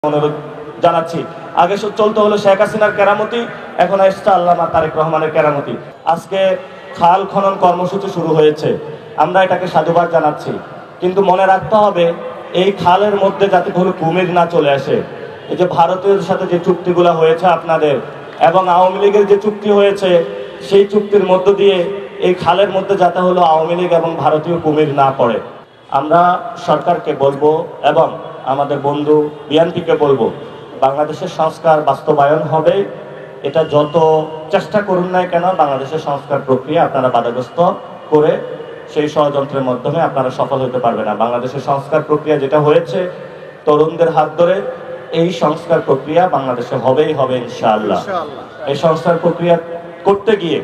অনুরোধ জানাচ্ছি। আগে চলতে হলো শেখ হাসিনার কেরামতি, এখন আসছে আল্লামা তারেক রহমানের কেরামতি। আজকে খাল খনন কর্মসূচি শুরু হয়েছে, আমরা এটাকে সাধুবাদ জানাচ্ছি, কিন্তু মনে রাখতে হবে এই খালের মধ্যে যাতে কোনো কুমির না চলে আসে। এই যে ভারতের সাথে যে চুক্তিগুলো হয়েছে আপনাদের এবং আওয়ামী লীগের যে চুক্তি হয়েছে, সেই চুক্তির মধ্য দিয়ে এই খালের মধ্যে যাতে হলো আওয়ামী লীগ এবং ভারতীয় কুমির না পড়ে। আমরা সরকারকে বলবো এবং আমাদের বন্ধু বিএনপিকে বলবো, বাংলাদেশের সংস্কার বাস্তবায়ন হবে। এটা যত চেষ্টা করুন না কেন, বাংলাদেশের সংস্কার প্রক্রিয়া আপনারা বাধাগ্রস্ত করে সেই ষড়যন্ত্রের মাধ্যমে আপনারা সফল হতে পারবে না। বাংলাদেশের সংস্কার প্রক্রিয়া যেটা হয়েছে তরুণদের হাত ধরে, এই সংস্কার প্রক্রিয়া বাংলাদেশে হবেই হবে ইনশাআল্লাহ। এই সংস্কার প্রক্রিয়া করতে গিয়ে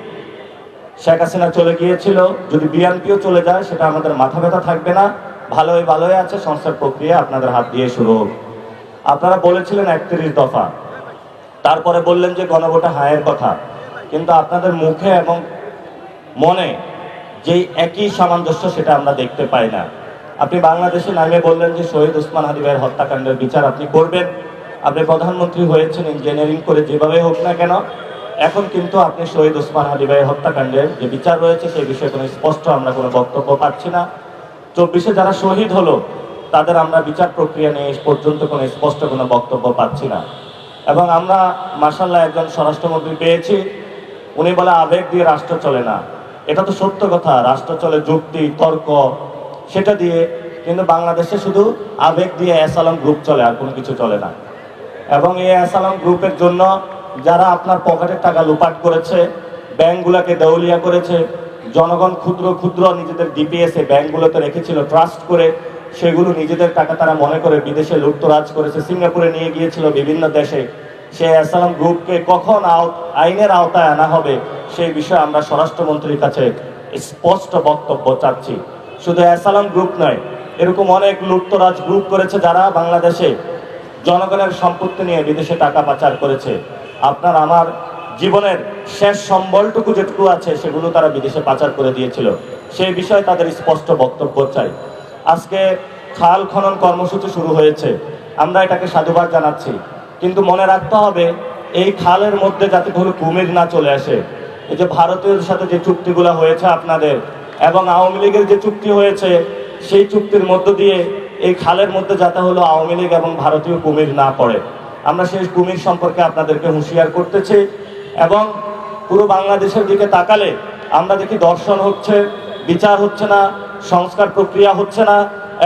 শেখ হাসিনা চলে গিয়েছিল, যদি বিএনপিও চলে যায় সেটা আমাদের মাথা ব্যথা থাকবে না। ভালোই আছে, সংস্কার প্রক্রিয়া আপনাদের হাত দিয়ে শুরু হোক। আপনারা বলেছিলেন 31 দফা, তারপরে বললেন যে গণভোটে হায়ের কথা, কিন্তু আপনাদের মুখে এবং মনে যেই একই সামঞ্জস্য সেটা আমরা দেখতে পাই না। আপনি বাংলাদেশে নামে বললেন যে শহীদ ওসমান হাদি ভাইয়ের হত্যাকাণ্ডের বিচার আপনি করবেন। আপনি প্রধানমন্ত্রী হয়েছেন ইঞ্জিনিয়ারিং করে, যেভাবে হোক না কেন, এখন কিন্তু আপনি শহীদ ওসমান হাদি ভাইয়ের হত্যাকাণ্ডের যে বিচার রয়েছে সেই বিষয়ে কোনো স্পষ্ট আমরা কোনো বক্তব্য পাচ্ছি না। 24-এ যারা শহীদ হলো তাদের আমরা বিচার প্রক্রিয়া নিয়ে পর্যন্ত কোনো স্পষ্ট কোনো বক্তব্য পাচ্ছি না। এবং আমরা মাশাআল্লাহ একজন স্বরাষ্ট্রমন্ত্রী পেয়েছি, উনি বলে আবেগ দিয়ে রাষ্ট্র চলে না। এটা তো সত্য কথা, রাষ্ট্র চলে যুক্তি তর্ক সেটা দিয়ে, কিন্তু বাংলাদেশে শুধু আবেগ দিয়ে অ্যাসালাম গ্রুপ চলে, আর কোনো কিছু চলে না। এবং এই অ্যাসালাম গ্রুপের জন্য যারা আপনার পকেটের টাকা লুপাট করেছে, ব্যাংকগুলোকে দেউলিয়া করেছে, জনগণ ক্ষুদ্র ক্ষুদ্র নিজেদের ডিপিএস ব্যাংকগুলোতে রেখেছিল ট্রাস্ট করে, সেগুলো নিজেদের টাকা তারা মনে করে বিদেশে লুটতরাজ করেছে, সিঙ্গাপুরে নিয়ে গিয়েছিল বিভিন্ন দেশে। সেই অ্যাসালাম গ্রুপকে কখন আইনের আওতায় আনা হবে সেই বিষয়ে আমরা স্বরাষ্ট্রমন্ত্রীর কাছে স্পষ্ট বক্তব্য চাচ্ছি। শুধু অ্যাসালাম গ্রুপ নয়, এরকম অনেক লুটতরাজ গ্রুপ করেছে যারা বাংলাদেশে জনগণের সম্পত্তি নিয়ে বিদেশে টাকা পাচার করেছে। আপনার আমার জীবনের শেষ সম্বলটুকু যেটুকু আছে সেগুলো তারা বিদেশে পাচার করে দিয়েছিল, সেই বিষয়ে তাদের স্পষ্ট বক্তব্য চাই। আজকে খাল খনন কর্মসূচি শুরু হয়েছে, আমরা এটাকে সাধুবাদ জানাচ্ছি, কিন্তু মনে রাখতে হবে এই খালের মধ্যে যাতে কোনো কুমির না চলে আসে। এই যে ভারতের সাথে যে চুক্তিগুলো হয়েছে আপনাদের এবং আওয়ামী লীগের যে চুক্তি হয়েছে, সেই চুক্তির মধ্য দিয়ে এই খালের মধ্যে যাতে হলো আওয়ামী লীগ এবং ভারতীয় কুমির না পড়ে, আমরা সেই কুমির সম্পর্কে আপনাদেরকে হুঁশিয়ার করতেছি। এবং পুরো বাংলাদেশের দিকে তাকালে আমরা দেখি দর্শন হচ্ছে, বিচার হচ্ছে না, সংস্কার প্রক্রিয়া হচ্ছে না।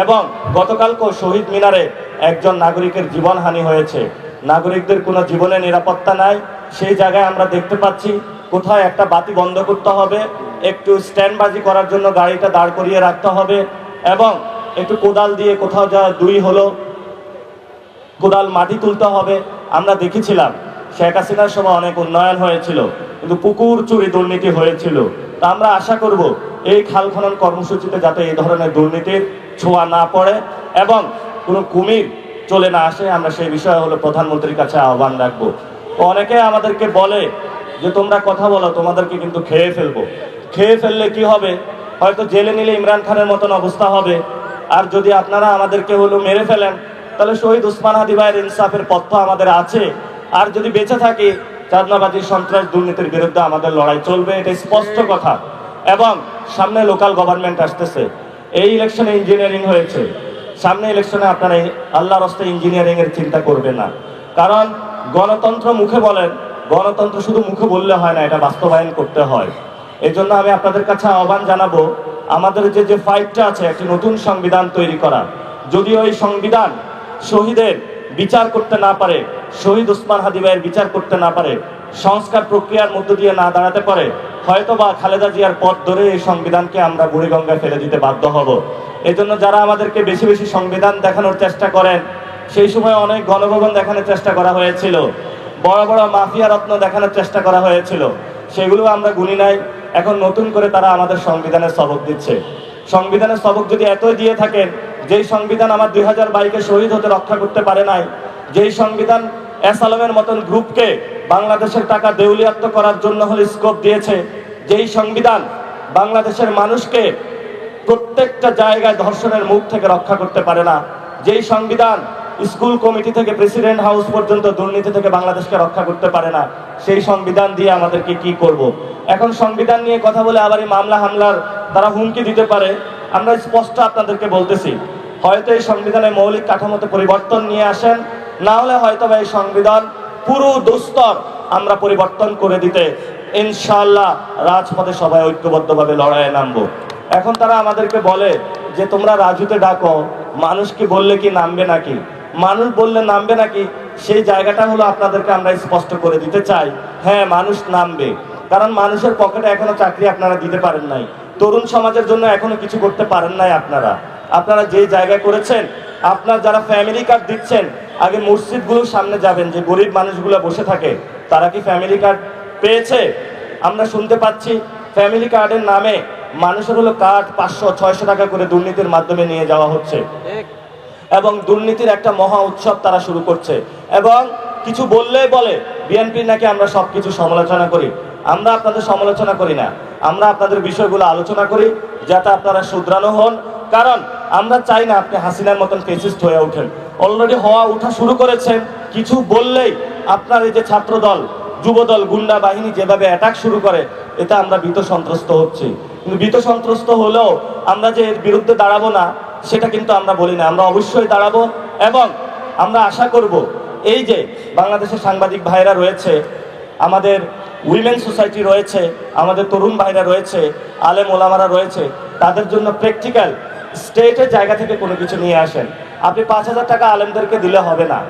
এবং গতকালকে শহীদ মিনারে একজন নাগরিকের জীবনহানি হয়েছে, নাগরিকদের কোনো জীবনে নিরাপত্তা নাই। সেই জায়গায় আমরা দেখতে পাচ্ছি কোথাও একটা বাতি বন্ধ করতে হবে, একটু স্ট্যান্ডবাজি করার জন্য গাড়িটা দাঁড় করিয়ে রাখতে হবে, এবং একটু কোদাল দিয়ে কোথাও যা কোদাল মাটি তুলতে হবে। আমরা দেখেছিলাম শেখ হাসিনার সময় অনেক উন্নয়ন হয়েছিল, কিন্তু পুকুর চুরি দুর্নীতি হয়েছিল। তা আমরা আশা করব এই খাল খনন কর্মসূচিতে যাতে এই ধরনের দুর্নীতির ছোঁয়া না পড়ে এবং কোনো কুমির চলে না আসে, আমরা সেই বিষয়ে হলো প্রধানমন্ত্রীর কাছে আহ্বান রাখবো। অনেকে আমাদেরকে বলে যে তোমরা কথা বলো, তোমাদেরকে কিন্তু খেয়ে ফেলবো। খেয়ে ফেললে কি হবে? হয়তো জেলে নিলে ইমরান খানের মতন অবস্থা হবে। আর যদি আপনারা আমাদেরকে হলো মেরে ফেলেন, তাহলে শহীদ ওসমান হাদি ভাইয়ের ইনসাফের পথ আমাদের আছে। আর যদি বেঁচে থাকি, চাঁদনাবাজি সন্ত্রাস দুর্নীতির বিরুদ্ধে আমাদের লড়াই চলবে, এটা স্পষ্ট কথা। এবং সামনে লোকাল গভর্নমেন্ট আসতেছে, এই ইলেকশনে ইঞ্জিনিয়ারিং হয়েছে, সামনে ইলেকশনে আপনারা আল্লাহর রাস্তায় ইঞ্জিনিয়ারিং এর চিন্তা করবেন না। কারণ গণতন্ত্র মুখে বলেন, গণতন্ত্র শুধু মুখে বললে হয় না, এটা বাস্তবায়ন করতে হয়। এই জন্য আমি আপনাদের কাছে আহ্বান জানাবো, আমাদের যে ফাইটটা আছে একটি নতুন সংবিধান তৈরি করা। যদি ওই সংবিধান শহীদের বিচার করতে না পারে, শহীদ ওসমান হাদি ভাইয়ের বিচার করতে না পারে, সংস্কার প্রক্রিয়ার মধ্য দিয়ে না দাঁড়াতে পারে, হয়তোবা খালেদা জিয়ার পথ ধরে এই সংবিধানকে আমরা বুড়িগঙ্গায় ফেলে দিতে বাধ্য হব। এই জন্য যারা আমাদেরকে বেশি বেশি সংবিধান দেখানোর চেষ্টা করেন, সেই সময় অনেক গণভবন দেখানোর চেষ্টা করা হয়েছিল, বড় বড় মাফিয়া রত্ন দেখানোর চেষ্টা করা হয়েছিল, সেগুলো আমরা গুনি নাই। এখন নতুন করে তারা আমাদের সংবিধানের সবক দিচ্ছে। সংবিধানের সবক যদি এতই দিয়ে থাকেন, যেই সংবিধান আমার 2022-এ শহীদ হতে রক্ষা করতে পারে নাই, যেই সংবিধান অ্যাসালামের মতন গ্রুপকে বাংলাদেশের টাকা দেউলিয়াত্ব করার জন্য হলে স্কোপ দিয়েছে, যেই সংবিধান বাংলাদেশের মানুষকে প্রত্যেকটা জায়গায় ধর্ষণের মুখ থেকে রক্ষা করতে পারে না, যেই সংবিধান স্কুল কমিটি থেকে প্রেসিডেন্ট হাউস পর্যন্ত দুর্নীতি থেকে বাংলাদেশকে রক্ষা করতে পারে না, সেই সংবিধান দিয়ে আমাদেরকে কি করব। এখন সংবিধান নিয়ে কথা বলে আবার এই মামলা হামলার তারা হুমকি দিতে পারে। আমরা স্পষ্ট আপনাদেরকে বলতেছি, হয়তো এই সংবিধানের মৌলিক কাঠামোতে পরিবর্তন নিয়ে আসেন, না হলে হয়তো এই সংবিধান পুরো দুস্তর আমরা পরিবর্তন করে দিতে ইনশাআল্লাহ রাজপথে সবাই ঐক্যবদ্ধভাবে লড়াইয়ে নামবো। এখন তারা আমাদেরকে বলে যে তোমরা রাজুতে ডাকো, মানুষকে বললে কি নামবে নাকি? মানুষ বললে নামবে নাকি? সেই জায়গাটা হলো আপনাদেরকে আমরা স্পষ্ট করে দিতে চাই, হ্যাঁ মানুষ নামবে, কারণ মানুষের পকেটে এখনো চাকরি আপনারা দিতে পারেন নাই, তরুণ সমাজের জন্য এখনো কিছু করতে পারেন নাই। আপনারা যে জায়গায় করেছেন, আপনার যারা ফ্যামিলি কার্ড দিচ্ছেন, আগে মসজিদগুলোর সামনে যাবেন, যে গরিব মানুষগুলো বসে থাকে তারা কি ফ্যামিলি কার্ড পেয়েছে? আমরা শুনতে পাচ্ছি ফ্যামিলি কার্ডের নামে মানুষের হলো কার্ড 500-600 টাকা করে দুর্নীতির মাধ্যমে নিয়ে যাওয়া হচ্ছে এবং দুর্নীতির একটা মহা উৎসব তারা শুরু করছে। এবং কিছু বললেই বলে বিএনপি নাকি আমরা সবকিছু সমালোচনা করি। আমরা আপনাদের সমালোচনা করি না, আমরা আপনাদের বিষয়গুলো আলোচনা করি যাতে আপনারা শুধরানো হন। কারণ আমরা চাই না আপনি হাসিনার মতন ফেসিস্ট হয়ে ওঠেন। অলরেডি ওঠা শুরু করেছেন। কিছু বললেই আপনার এই যে ছাত্র দল, যুবদল, গুন্ডা বাহিনী যেভাবে অ্যাটাক শুরু করে, এতে আমরা ভীত সন্ত্রস্ত হচ্ছি। কিন্তু ভীত সন্ত্রস্ত হলেও আমরা যে এর বিরুদ্ধে দাঁড়াবো না সেটা কিন্তু আমরা বলি না, আমরা অবশ্যই দাঁড়াবো। এবং আমরা আশা করব এই যে বাংলাদেশের সাংবাদিক ভাইরা রয়েছে, আমাদের উইমেন সোসাইটি রয়েছে, আমাদের তরুণ ভাইরা রয়েছে, আলেম ওলামারা রয়েছে, তাদের জন্য প্র্যাকটিক্যাল স্টেটের জায়গা থেকে কোনো কিছু নিয়ে আসেন। আপনি 5,000 টাকা আলেমদেরকে দিলে হবে না,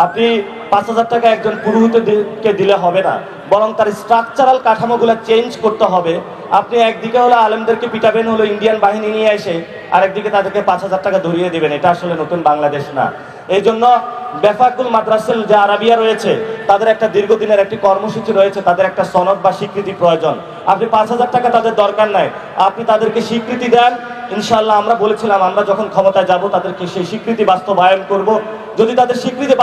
আপনি 5,000 টাকা একজন পুরোহিতকে দিলে হবে না, বরং তার স্ট্রাকচারাল কাঠামোগুলো চেঞ্জ করতে হবে। আপনি একদিকে হলো আলেমদেরকে পিটাবেন হলো ইন্ডিয়ান বাহিনী নিয়ে এসে, আরেকদিকে তাদেরকে 5,000 টাকা ধরিয়ে দেবেন, এটা আসলে নতুন বাংলাদেশ না। এই জন্য বেফাকুল মাদ্রাসাল যে আরাবিয়া রয়েছে, তাদের একটা দীর্ঘদিনের একটি কর্মসূচি রয়েছে, তাদের একটা সনদ বা স্বীকৃতি প্রয়োজন। আপনি 5,000 টাকা তাদের দরকার নাই, আপনি তাদেরকে স্বীকৃতি দেন। ইনশাআল্লাহ আমরা বলেছিলাম আমরা যখন ক্ষমতায় যাব তাদেরকে সেই স্বীকৃতি বাস্তবায়ন করব। যদি তাদের স্বীকৃতি